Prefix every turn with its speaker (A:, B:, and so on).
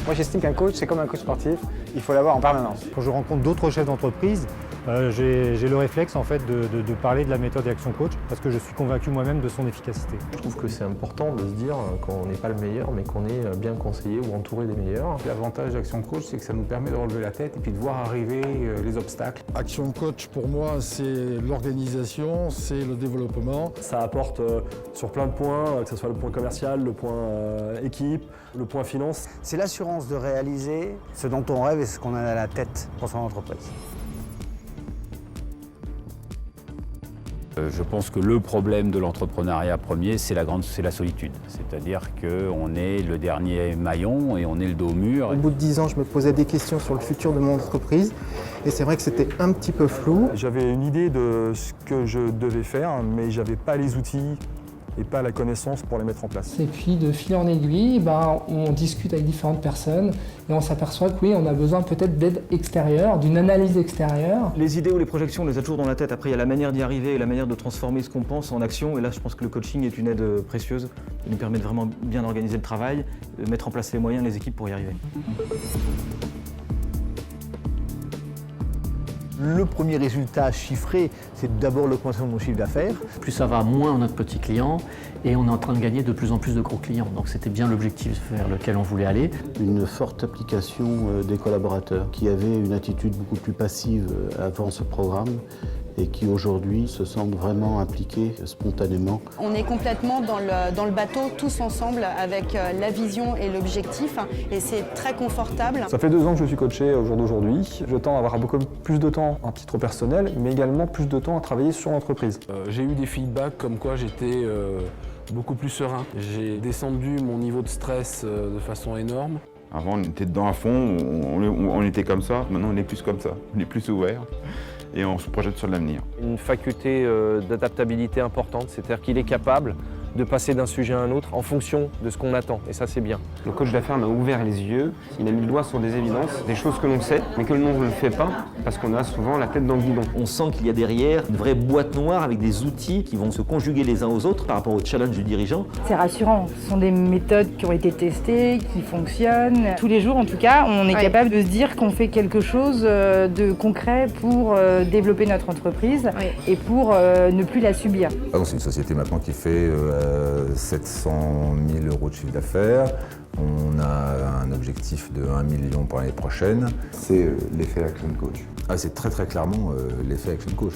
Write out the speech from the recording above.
A: Moi, j'estime qu'un coach, c'est comme un coach sportif, il faut l'avoir en permanence.
B: Quand je rencontre d'autres chefs d'entreprise, j'ai le réflexe en fait de parler de la méthode Action Coach parce que je suis convaincu moi-même de son efficacité.
C: Je trouve que c'est important de se dire qu'on n'est pas le meilleur, mais qu'on est bien conseillé ou entouré des meilleurs.
D: L'avantage d'Action Coach, c'est que ça nous permet de relever la tête et puis de voir arriver les obstacles.
E: Action Coach, pour moi, c'est l'organisation, c'est le développement.
F: Ça apporte sur plein de points, que ce soit le point commercial, le point équipe, le point finance.
A: C'est l'assurance de réaliser ce dont on rêve et ce qu'on a à la tête pour son entreprise.
G: Je pense que le problème de l'entrepreneuriat premier, c'est la solitude. C'est-à-dire qu'on est le dernier maillon et on est le dos au mur.
H: Au bout de 10 ans, je me posais des questions sur le futur de mon entreprise et c'est vrai que c'était un petit peu flou.
F: J'avais une idée de ce que je devais faire, mais je n'avais pas les outils et pas la connaissance pour les mettre en place.
I: Et puis de fil en aiguille, on discute avec différentes personnes et on s'aperçoit que oui, on a besoin peut-être d'aide extérieure, d'une analyse extérieure.
J: Les idées ou les projections, on les a toujours dans la tête. Après, il y a la manière d'y arriver et la manière de transformer ce qu'on pense en action. Et là, je pense que le coaching est une aide précieuse. Il nous permet de vraiment bien organiser le travail, de mettre en place les moyens, les équipes pour y arriver.
K: Le premier résultat chiffré, c'est d'abord l'augmentation de mon chiffre d'affaires.
L: Plus ça va, moins on a de petits clients et on est en train de gagner de plus en plus de gros clients. Donc c'était bien l'objectif vers lequel on voulait aller.
M: Une forte application des collaborateurs qui avaient une attitude beaucoup plus passive avant ce programme et qui aujourd'hui se sentent vraiment impliqués spontanément.
N: On est complètement dans le bateau, tous ensemble, avec la vision et l'objectif, et c'est très confortable.
F: Ça fait 2 ans que je suis coaché au jour d'aujourd'hui. Je tends à avoir beaucoup plus de temps à titre personnel, mais également plus de temps à travailler sur l'entreprise.
D: J'ai eu des feedbacks comme quoi j'étais beaucoup plus serein. J'ai descendu mon niveau de stress de façon énorme.
O: Avant, on était dedans à fond, on était comme ça. Maintenant, on est plus comme ça. On est plus ouvert. Et on se projette sur l'avenir.
C: Une faculté d'adaptabilité importante, c'est-à-dire qu'il est capable de passer d'un sujet à un autre en fonction de ce qu'on attend, et ça c'est bien.
P: Le coach d'affaires m'a ouvert les yeux, il a mis le doigt sur des évidences, des choses que l'on sait, mais que l'on ne le fait pas, parce qu'on a souvent la tête dans le guidon.
J: On sent qu'il y a derrière une vraie boîte noire avec des outils qui vont se conjuguer les uns aux autres par rapport au challenge du dirigeant.
Q: C'est rassurant, ce sont des méthodes qui ont été testées, qui fonctionnent. Tous les jours en tout cas, on est capable de se dire qu'on fait quelque chose de concret pour développer notre entreprise et pour ne plus la subir.
R: C'est une société maintenant qui fait 700 000 € de chiffre d'affaires. On a un objectif de 1 million pour l'année prochaine.
S: C'est l'effet Action Coach.
R: C'est très clairement l'effet Action Coach.